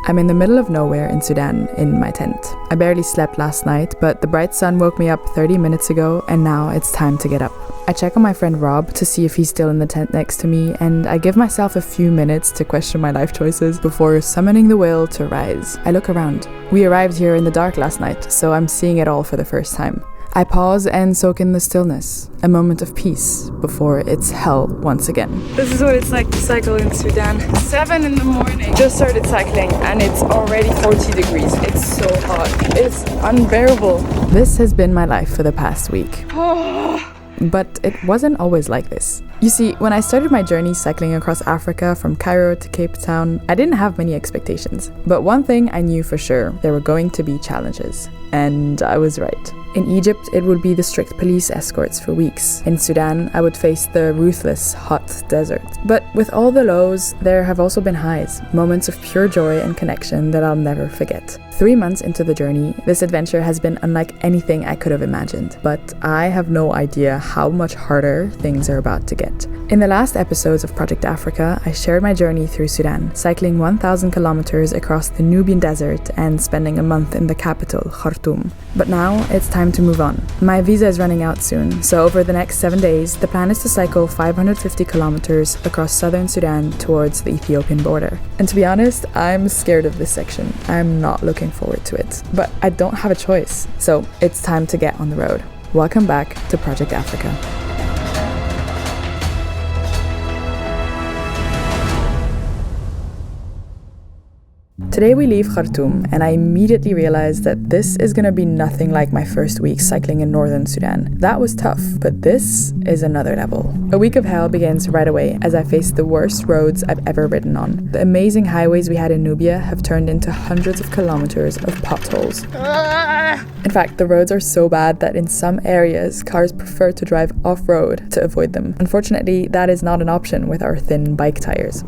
I'm in the middle of nowhere in Sudan in my tent. I barely slept last night, but the bright sun woke me up 30 minutes ago and now it's time to get up. I check on my friend Rob to see if he's still in the tent next to me, and I give myself a few minutes to question my life choices before summoning the will to rise. I look around. We arrived here in the dark last night, so I'm seeing it all for the first time. I pause and soak in the stillness, a moment of peace before it's hell once again. This is what it's like to cycle in Sudan. 7 in the morning. Just started cycling and it's already 40 degrees. It's so hot. It's unbearable. This has been my life for the past week. But it wasn't always like this. You see, when I started my journey cycling across Africa from Cairo to Cape Town, I didn't have many expectations. But one thing I knew for sure, there were going to be challenges. And I was right. In Egypt, it would be the strict police escorts for weeks. In Sudan, I would face the ruthless, hot desert. But with all the lows, there have also been highs, moments of pure joy and connection that I'll never forget. 3 months into the journey, this adventure has been unlike anything I could have imagined. But I have no idea how much harder things are about to get. In the last episodes of Project Africa, I shared my journey through Sudan, cycling 1,000 kilometers across the Nubian desert and spending a month in the capital, Khartoum. But now it's time to move on. My visa is running out soon, so over the next 7 days, the plan is to cycle 550 kilometers across southern Sudan towards the Ethiopian border. And to be honest, I'm scared of this section. I'm not looking forward to it. But I don't have a choice, so it's time to get on the road. Welcome back to Project Africa. Today we leave Khartoum, and I immediately realized that this is gonna be nothing like my first week cycling in northern Sudan. That was tough, but this is another level. A week of hell begins right away as I face the worst roads I've ever ridden on. The amazing highways we had in Nubia have turned into hundreds of kilometers of potholes. In fact, the roads are so bad that in some areas, cars prefer to drive off-road to avoid them. Unfortunately, that is not an option with our thin bike tires.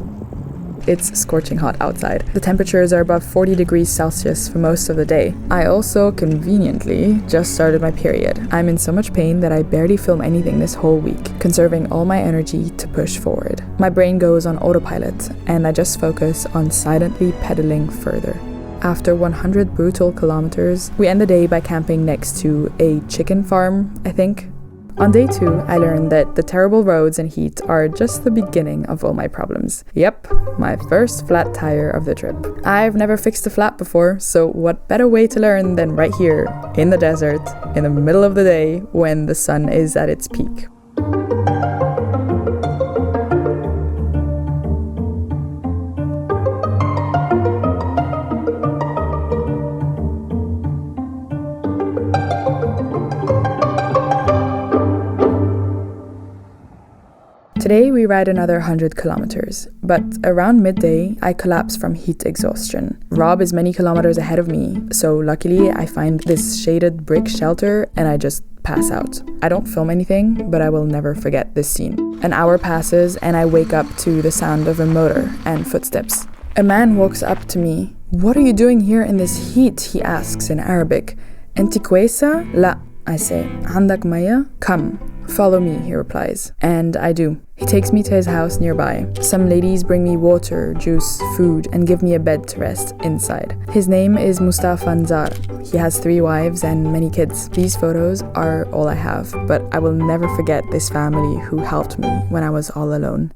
It's scorching hot outside. The temperatures are above 40 degrees Celsius for most of the day. I also, conveniently, just started my period. I'm in so much pain that I barely film anything this whole week, conserving all my energy to push forward. My brain goes on autopilot, and I just focus on silently pedaling further. After 100 brutal kilometers, we end the day by camping next to a chicken farm, I think. On day 2, I learned that the terrible roads and heat are just the beginning of all my problems. Yep, my first flat tire of the trip. I've never fixed a flat before, so what better way to learn than right here, in the desert, in the middle of the day, when the sun is at its peak. Today we ride another 100 kilometers, but around midday I collapse from heat exhaustion. Rob is many kilometers ahead of me, so luckily I find this shaded brick shelter and I just pass out. I don't film anything, but I will never forget this scene. An hour passes and I wake up to the sound of a motor and footsteps. A man walks up to me. "What are you doing here in this heat?" he asks in Arabic. "Enti kwesa?" "La," I say. "Handak maya?" "Come. Follow me," he replies. And I do. He takes me to his house nearby. Some ladies bring me water, juice, food, and give me a bed to rest inside. His name is Mustafa Nzar. He has 3 wives and many kids. These photos are all I have, but I will never forget this family who helped me when I was all alone.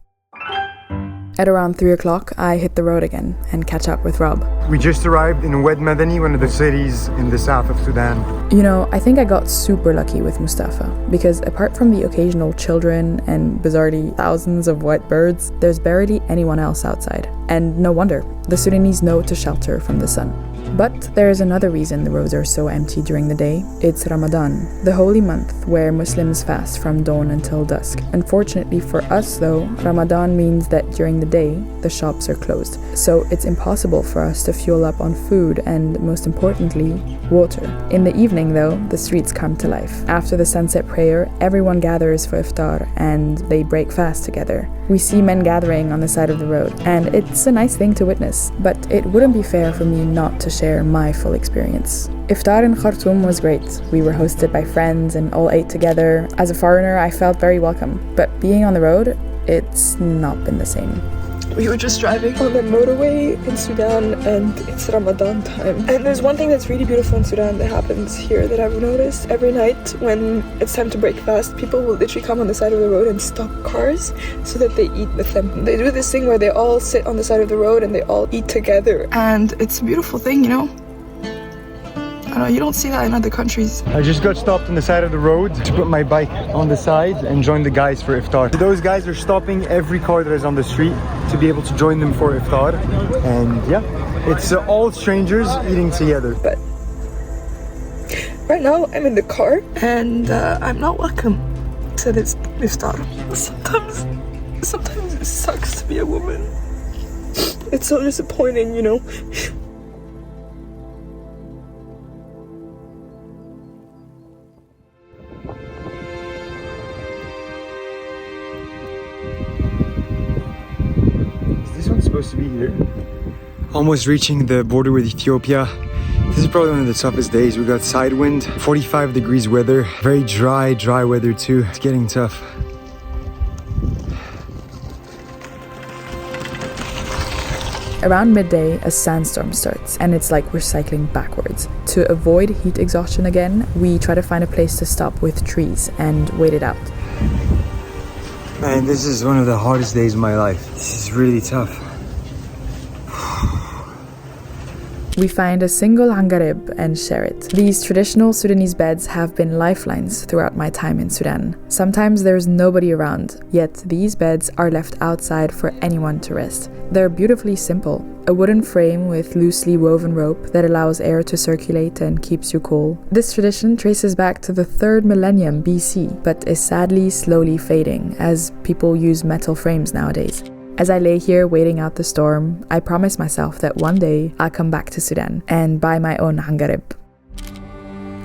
At around 3 o'clock, I hit the road again and catch up with Rob. We just arrived in Wed Madani, one of the cities in the south of Sudan. You know, I think I got super lucky with Mustafa, because apart from the occasional children and bizarrely thousands of white birds, there's barely anyone else outside. And no wonder, the Sudanese know to shelter from the sun. But there is another reason the roads are so empty during the day. It's Ramadan, the holy month where Muslims fast from dawn until dusk. Unfortunately for us though, Ramadan means that during the day, the shops are closed. So it's impossible for us to fuel up on food and, most importantly, water. In the evening though, the streets come to life. After the sunset prayer, everyone gathers for iftar and they break fast together. We see men gathering on the side of the road, and it's a nice thing to witness, but it wouldn't be fair for me not to share my full experience. Iftar in Khartoum was great. We were hosted by friends and all ate together. As a foreigner, I felt very welcome, but being on the road, it's not been the same. We were just driving on the motorway in Sudan and it's Ramadan time. And there's one thing that's really beautiful in Sudan that happens here that I've noticed. Every night when it's time to break fast, people will literally come on the side of the road and stop cars so that they eat with them. They do this thing where they all sit on the side of the road and they all eat together. And it's a beautiful thing, you know? I don't know, you don't see that in other countries. I just got stopped on the side of the road to put my bike on the side and join the guys for iftar. Those guys are stopping every car that is on the street to be able to join them for iftar. And yeah, it's all strangers eating together. But right now I'm in the car and I'm not welcome to this iftar. Sometimes it sucks to be a woman. It's so disappointing, you know? Supposed to be here. Almost reaching the border with Ethiopia. This is probably one of the toughest days. We got side wind, 45 degrees weather, very dry weather too. It's getting tough. Around midday, a sandstorm starts, and it's like we're cycling backwards. To avoid heat exhaustion again, we try to find a place to stop with trees and wait it out. Man, this is one of the hardest days of my life. This is really tough. We find a single hangarib and share it. These traditional Sudanese beds have been lifelines throughout my time in Sudan. Sometimes there's nobody around, yet these beds are left outside for anyone to rest. They're beautifully simple. A wooden frame with loosely woven rope that allows air to circulate and keeps you cool. This tradition traces back to the 3rd millennium BC, but is sadly slowly fading as people use metal frames nowadays. As I lay here waiting out the storm, I promise myself that one day I'll come back to Sudan and buy my own hangarib.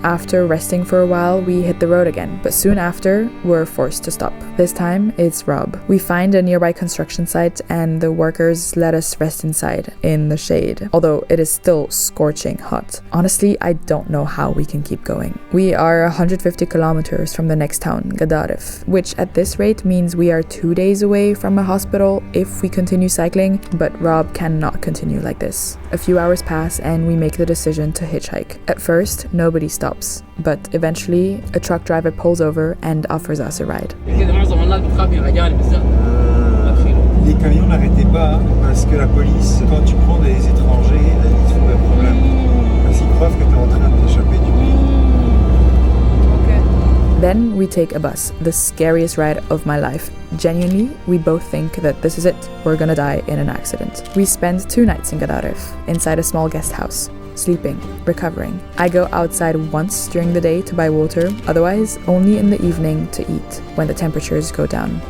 After resting for a while, we hit the road again, but soon after, we're forced to stop. This time, it's Rob. We find a nearby construction site and the workers let us rest inside, in the shade, although it is still scorching hot. Honestly, I don't know how we can keep going. We are 150 kilometers from the next town, Gadaref, which at this rate means we are 2 days away from a hospital if we continue cycling, but Rob cannot continue like this. A few hours pass and we make the decision to hitchhike. At first, nobody stops. But eventually, a truck driver pulls over and offers us a ride. Les camions n'arrêtaient pas parce que la police, quand tu prends des étrangers, ils trouvent un problème. Parce qu'ils croient que tu es en train de t'échapper du pays. Then we take a bus, the scariest ride of my life. Genuinely, we both think that this is it. We're gonna die in an accident. We spend 2 nights in Gadaref, inside a small guest house. Sleeping, recovering. I go outside once during the day to buy water, otherwise only in the evening to eat, when the temperatures go down.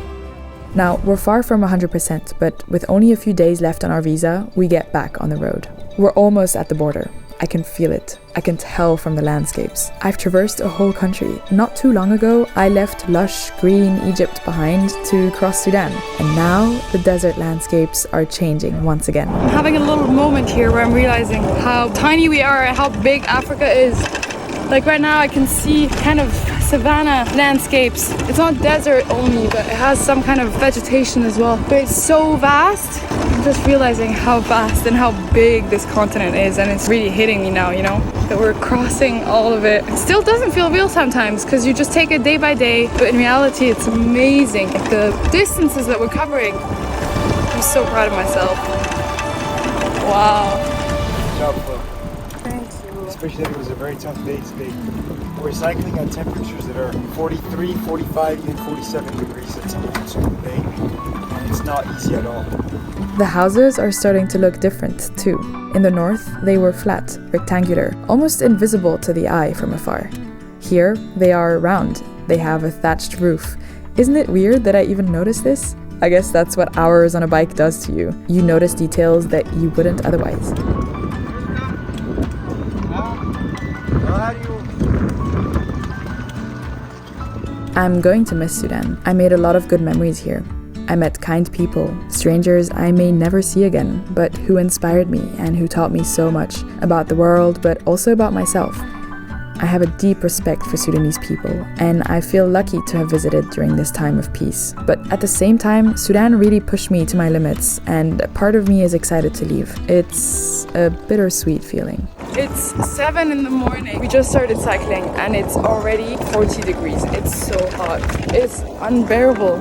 Now, we're far from 100%, but with only a few days left on our visa, we get back on the road. We're almost at the border. I can feel it. I can tell from the landscapes. I've traversed a whole country. Not too long ago, I left lush, green Egypt behind to cross Sudan. And now, the desert landscapes are changing once again. I'm having a little moment here where I'm realizing how tiny we are and how big Africa is. Like right now, I can see kind of savanna landscapes. It's not desert only, but it has some kind of vegetation as well. But it's so vast. I'm just realizing how vast and how big this continent is, and it's really hitting me now, you know, that we're crossing all of it. It still doesn't feel real sometimes because you just take it day by day, but in reality it's amazing. Like the distances that we're covering. I'm so proud of myself. Wow. Good job, Flo. Especially if it was a very tough day today. We're cycling at temperatures that are 43, 45, even 47 degrees at some points of the day. And it's not easy at all. The houses are starting to look different too. In the north, they were flat, rectangular, almost invisible to the eye from afar. Here, they are round. They have a thatched roof. Isn't it weird that I even noticed this? I guess that's what hours on a bike does to you. You notice details that you wouldn't otherwise. I'm going to miss Sudan. I made a lot of good memories here. I met kind people, strangers I may never see again, but who inspired me and who taught me so much about the world, but also about myself. I have a deep respect for Sudanese people, and I feel lucky to have visited during this time of peace. But at the same time, Sudan really pushed me to my limits, and part of me is excited to leave. It's a bittersweet feeling. It's 7 in the morning. We just started cycling and it's already 40 degrees. It's so hot. It's unbearable.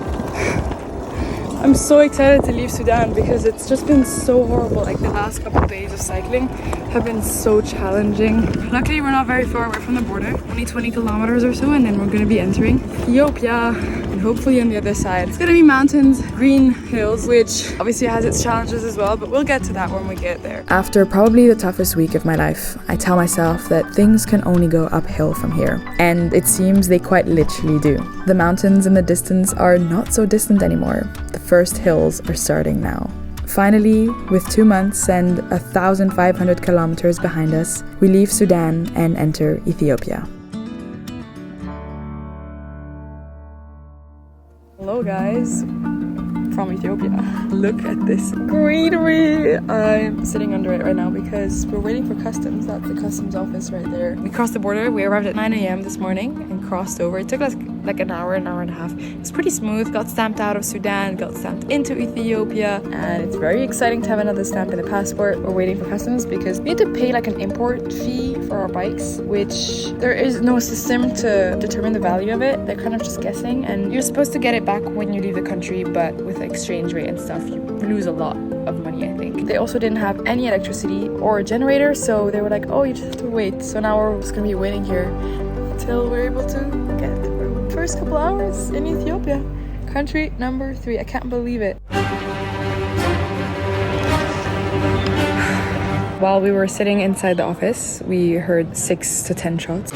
I'm so excited to leave Sudan because it's just been so horrible. Like the last couple of days of cycling have been so challenging. Luckily we're not very far away from the border, only 20 kilometers or so, and then we're gonna be entering Ethiopia and hopefully on the other side it's gonna be mountains, green hills, which obviously has its challenges as well, but we'll get to that when we get there. After probably the toughest week of my life, I tell myself that things can only go uphill from here, and it seems they quite literally do. The mountains in the distance are not so distant anymore. The first hills are starting now. Finally, with 2 months and 1,500 kilometers behind us, we leave Sudan and enter Ethiopia. Hello guys, from Ethiopia. Look at this greenery. I'm sitting under it right now because we're waiting for customs. That's the customs office right there. We crossed the border. We arrived at 9 a.m. this morning and crossed over. It took us like an hour and a half. It was pretty smooth. Got stamped out of Sudan, got stamped into Ethiopia, and it's very exciting to have another stamp in the passport. We're waiting for customs because we had to pay like an import fee for our bikes, which there is no system to determine the value of it. They're kind of just guessing, and you're supposed to get it back when you leave the country, but with exchange rate and stuff, you lose a lot of money, I think. They also didn't have any electricity or a generator, so they were like, oh, you just have to wait. So now we're just gonna be waiting here until we're able to get our first couple hours in Ethiopia. Country number 3. I can't believe it. While we were sitting inside the office, we heard 6 to 10 shots.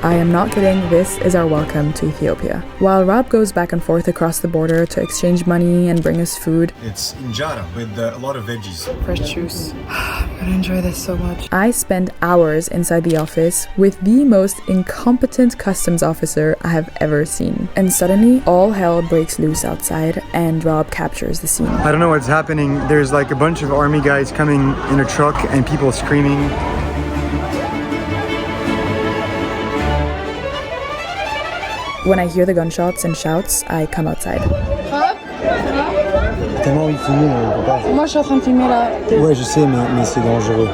I am not kidding, this is our welcome to Ethiopia. While Rob goes back and forth across the border to exchange money and bring us food, It's injera with a lot of veggies. Fresh juice. I'm gonna enjoy this so much. I spend hours inside the office with the most incompetent customs officer I have ever seen. And suddenly, all hell breaks loose outside and Rob captures the scene. I don't know what's happening. There's like a bunch of army guys coming in a truck and people screaming. When I hear the gunshots and shouts, I come outside. Tellement il filme, on peut pas. Moi je suis en train de filmer là. Ouais, je sais, mais c'est dangereux.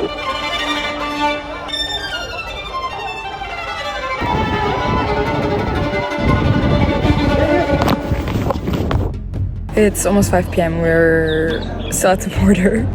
It's almost 5 p.m. We're still at the border.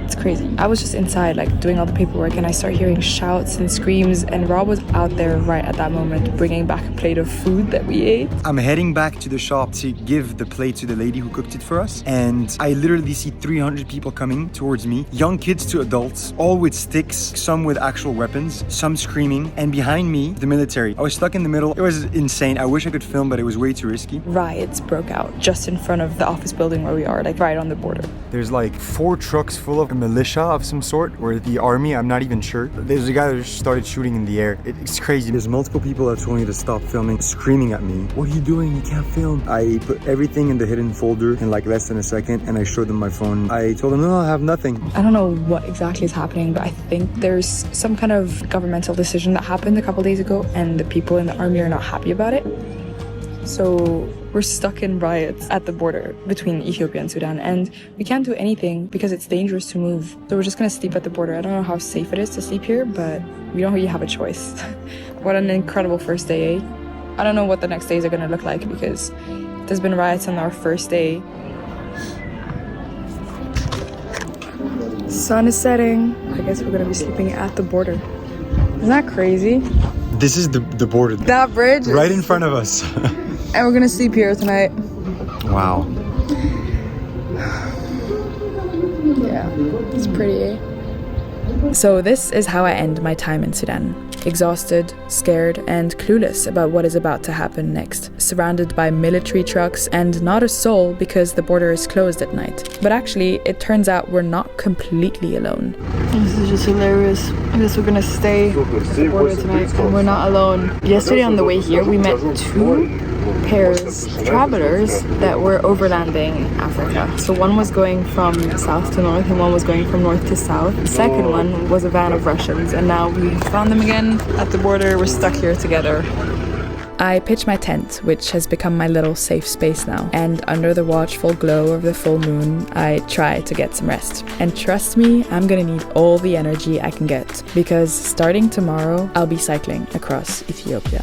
It's crazy. I was just inside, like, doing all the paperwork, and I start hearing shouts and screams, and Rob was out there right at that moment, bringing back a plate of food that we ate. I'm heading back to the shop to give the plate to the lady who cooked it for us, and I literally see 300 people coming towards me, young kids to adults, all with sticks, some with actual weapons, some screaming, and behind me, the military. I was stuck in the middle. It was insane. I wish I could film, but it was way too risky. Riots broke out just in front of the office building where we are, like right on the border. There's like 4 trucks full of militia of some sort, or the army, I'm not even sure. There's a guy that just started shooting in the air. It's crazy. There's multiple people that told me to stop filming, screaming at me, what are you doing? You can't film. I put everything in the hidden folder in like less than a second, and I showed them my phone. I told them, no, I have nothing. I don't know what exactly is happening, but I think there's some kind of governmental decision that happened a couple days ago, and the people in the army are not happy about it. So we're stuck in riots at the border between Ethiopia and Sudan, and we can't do anything because it's dangerous to move. So we're just gonna sleep at the border. I don't know how safe it is to sleep here, but we don't really have a choice. What an incredible first day, eh? I don't know what the next days are gonna look like because there's been riots on our first day. Sun is setting. I guess we're gonna be sleeping at the border. Isn't that crazy? This is the border. That bridge right in front of us. And we're gonna sleep here tonight. Wow. Yeah, it's pretty, eh? So this is how I end my time in Sudan. Exhausted, scared, and clueless about what is about to happen next. Surrounded by military trucks and not a soul because the border is closed at night. But actually, it turns out we're not completely alone. This is just hilarious. I guess we're gonna stay at the border tonight and we're not alone. Yesterday on the way here, we met 2 pairs of travelers that were overlanding Africa. So one was going from south to north and one was going from north to south. The second one was a van of Russians, and now we found them again at the border. We're stuck here together. I pitch my tent, which has become my little safe space now, and under the watchful glow of the full moon, I try to get some rest. And trust me, I'm gonna need all the energy I can get, because starting tomorrow, I'll be cycling across Ethiopia.